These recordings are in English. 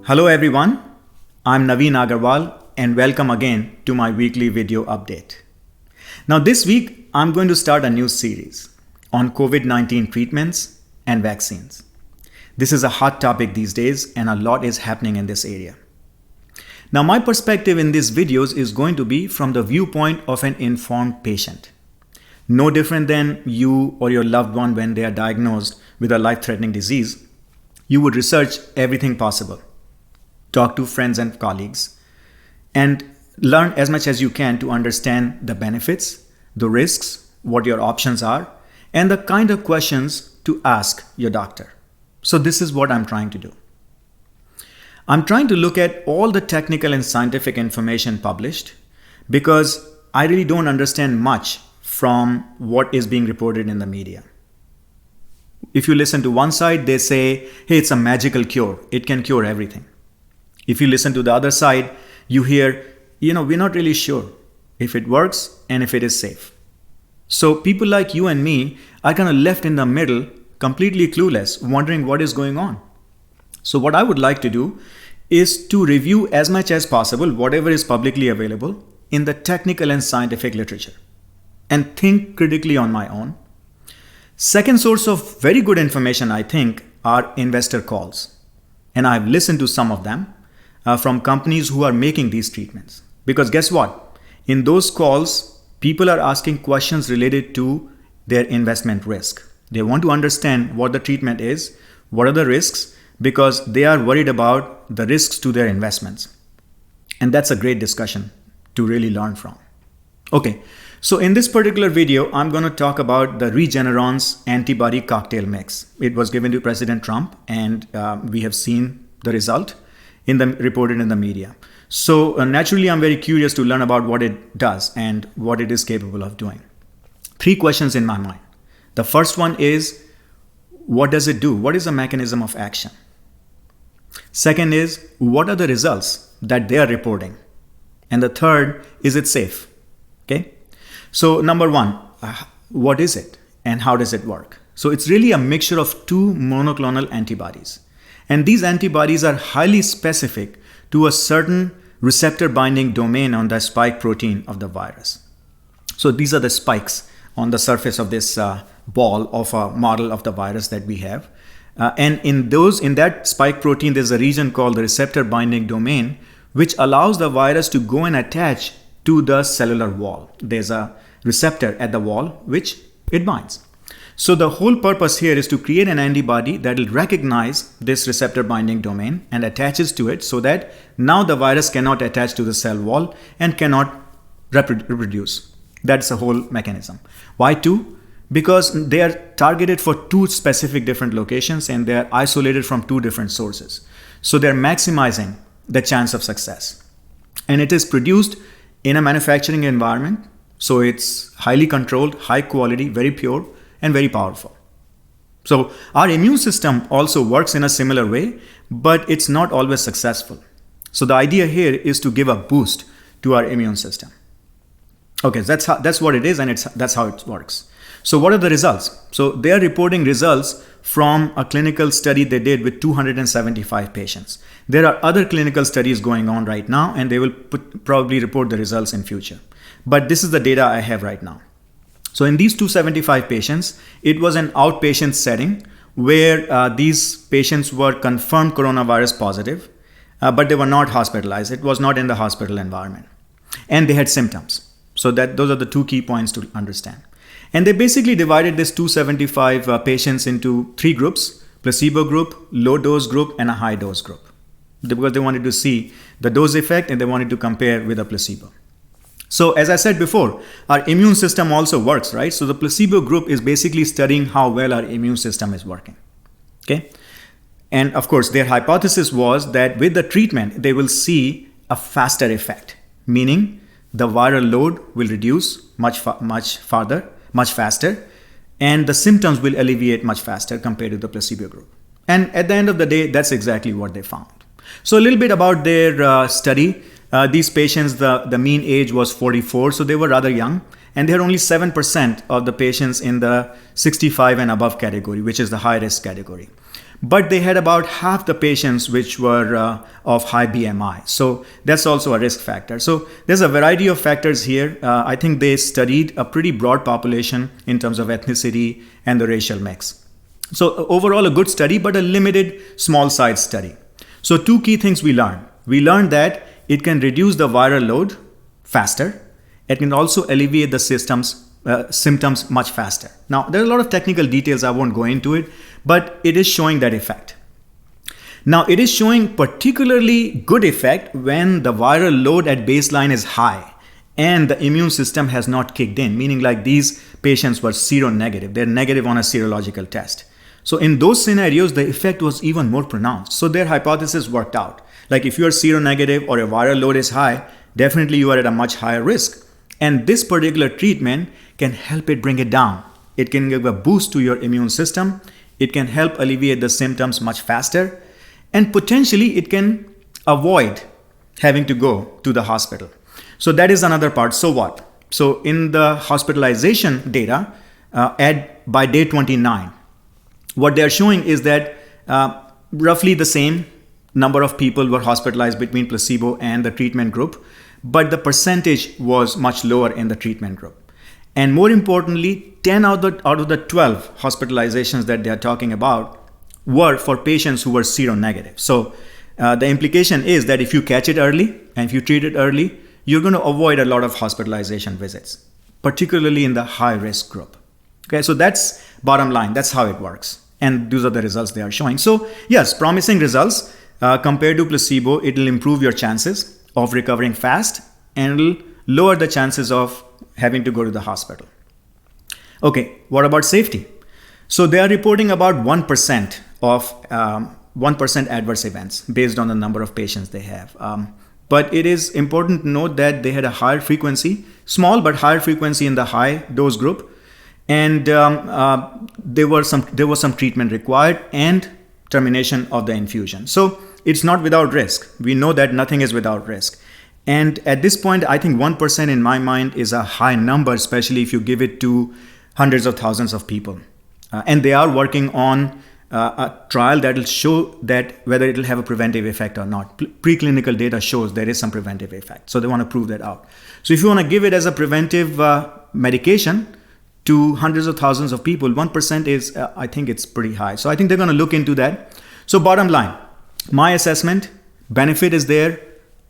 Hello everyone, I'm Naveen Agarwal and welcome again to my weekly video update. Now this week I'm going to start a new series on COVID-19 treatments and vaccines. This is a hot topic these days and a lot is happening in this area. Now my perspective in these videos is going to be from the viewpoint of an informed patient. No different than you or your loved one when they are diagnosed with a life-threatening disease. You would research everything possible. Talk to friends and colleagues, and learn as much as you can to understand the benefits, the risks, what your options are, and the kind of questions to ask your doctor. So this is what I'm trying to do. I'm trying to look at all the technical and scientific information published because I really don't understand much from what is being reported in the media. If you listen to one side, they say, hey, it's a magical cure. It can cure everything. If you listen to the other side, you hear, we're not really sure if it works and if it is safe. So people like you and me are kind of left in the middle, completely clueless, wondering what is going on. So what I would like to do is to review as much as possible whatever is publicly available in the technical and scientific literature and think critically on my own. Second source of very good information, I think, are investor calls. And I've listened to some of them. From companies who are making these treatments. Because guess what? In those calls, people are asking questions related to their investment risk. They want to understand what the treatment is, what are the risks, because they are worried about the risks to their investments. And that's a great discussion to really learn from. Okay, so in this particular video, I'm going to talk about the Regeneron's antibody cocktail mix. It was given to President Trump, and we have seen the result reported in the media. So naturally, I'm very curious to learn about what it does and what it is capable of doing. Three questions in my mind. The first one is, what does it do? What is the mechanism of action? Second is, what are the results that they are reporting? And the third, is it safe? Okay. So number one, what is it and how does it work? So it's really a mixture of two monoclonal antibodies. And these antibodies are highly specific to a certain receptor binding domain on the spike protein of the virus. So these are the spikes on the surface of this ball of a model of the virus that we have. And in that spike protein, there's a region called the receptor binding domain, which allows the virus to go and attach to the cellular wall. There's a receptor at the wall, which it binds. So the whole purpose here is to create an antibody that will recognize this receptor binding domain and attaches to it so that now the virus cannot attach to the cell wall and cannot reproduce. That's the whole mechanism. Why two? Because they are targeted for two specific different locations and they are isolated from two different sources. So they're maximizing the chance of success. And it is produced in a manufacturing environment. So it's highly controlled, high quality, very pure, and very powerful. So our immune system also works in a similar way, but it's not always successful. So the idea here is to give a boost to our immune system. Okay, that's what it is, and that's how it works. So what are the results? So they are reporting results from a clinical study they did with 275 patients. There are other clinical studies going on right now, and they will probably report the results in future. But this is the data I have right now. So in these 275 patients, it was an outpatient setting where these patients were confirmed coronavirus positive, but they were not hospitalized. It was not in the hospital environment. And they had symptoms. So those are the two key points to understand. And they basically divided this 275 patients into three groups: placebo group, low dose group, and a high dose group. Because they wanted to see the dose effect and they wanted to compare with a placebo. So as I said before, our immune system also works, right? So the placebo group is basically studying how well our immune system is working. Okay. And of course, their hypothesis was that with the treatment, they will see a faster effect, meaning the viral load will reduce much faster, and the symptoms will alleviate much faster compared to the placebo group. And at the end of the day, that's exactly what they found. So a little bit about their study. These patients, the mean age was 44, so they were rather young. And there are only 7% of the patients in the 65 and above category, which is the high risk category. but they had about half the patients which were of high BMI. So that's also a risk factor. So there's a variety of factors here. I think they studied a pretty broad population in terms of ethnicity and the racial mix. So overall a good study, but a limited small size study. So two key things we learned. We learned that it can reduce the viral load faster. It can also alleviate the symptoms much faster. Now, there are a lot of technical details, I won't go into it, but it is showing that effect. Now, it is showing particularly good effect when the viral load at baseline is high and the immune system has not kicked in, meaning like these patients were seronegative. They're negative on a serological test. So in those scenarios, the effect was even more pronounced. So their hypothesis worked out. Like if you are seronegative or your viral load is high, definitely you are at a much higher risk. And this particular treatment can help it bring it down. It can give a boost to your immune system. It can help alleviate the symptoms much faster. And potentially it can avoid having to go to the hospital. So that is another part. So what? So in the hospitalization data by day 29, what they are showing is that roughly the same number of people were hospitalized between placebo and the treatment group, but the percentage was much lower in the treatment group. And more importantly, 10 out of the 12 hospitalizations that they are talking about were for patients who were seronegative. So the implication is that if you catch it early and if you treat it early, you're going to avoid a lot of hospitalization visits, particularly in the high risk group. Okay, so that's bottom line. That's how it works. And these are the results they are showing. So yes, promising results. Compared to placebo, it will improve your chances of recovering fast and it will lower the chances of having to go to the hospital. Okay, what about safety? So they are reporting about 1% of 1% adverse events based on the number of patients they have. But it is important to note that they had a higher frequency, small but higher frequency in the high dose group. And there was some treatment required and termination of the infusion. So it's not without risk. We know that nothing is without risk. And at this point, I think 1% in my mind is a high number, especially if you give it to hundreds of thousands of people. And they are working on a trial that will show that whether it will have a preventive effect or not. Preclinical data shows there is some preventive effect. So they want to prove that out. So if you want to give it as a preventive medication to hundreds of thousands of people, 1% is, I think it's pretty high. So I think they're going to look into that. So bottom line, my assessment, benefit is there,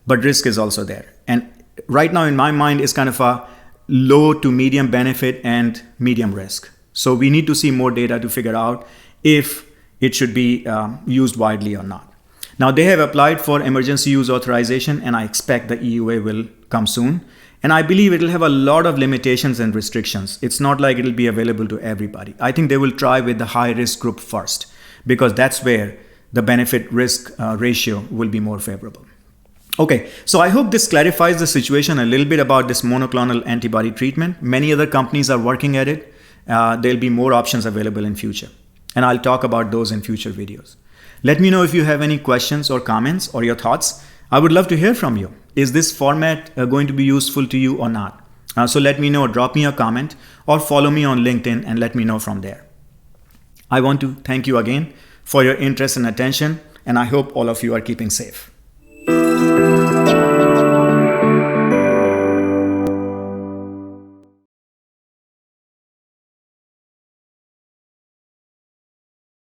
but risk is also there. And right now in my mind is kind of a low to medium benefit and medium risk. So we need to see more data to figure out if it should be used widely or not. Now they have applied for emergency use authorization and I expect the EUA will come soon. And I believe it will have a lot of limitations and restrictions. It's not like it will be available to everybody. I think they will try with the high risk group first because that's where the benefit risk ratio will be more favorable. Okay, so I hope this clarifies the situation a little bit about this monoclonal antibody treatment. Many other companies are working at it. There'll be more options available in future. And I'll talk about those in future videos. Let me know if you have any questions or comments or your thoughts. I would love to hear from you. Is this format going to be useful to you or not? So let me know, drop me a comment or follow me on LinkedIn and let me know from there. I want to thank you again for your interest and attention, and I hope all of you are keeping safe.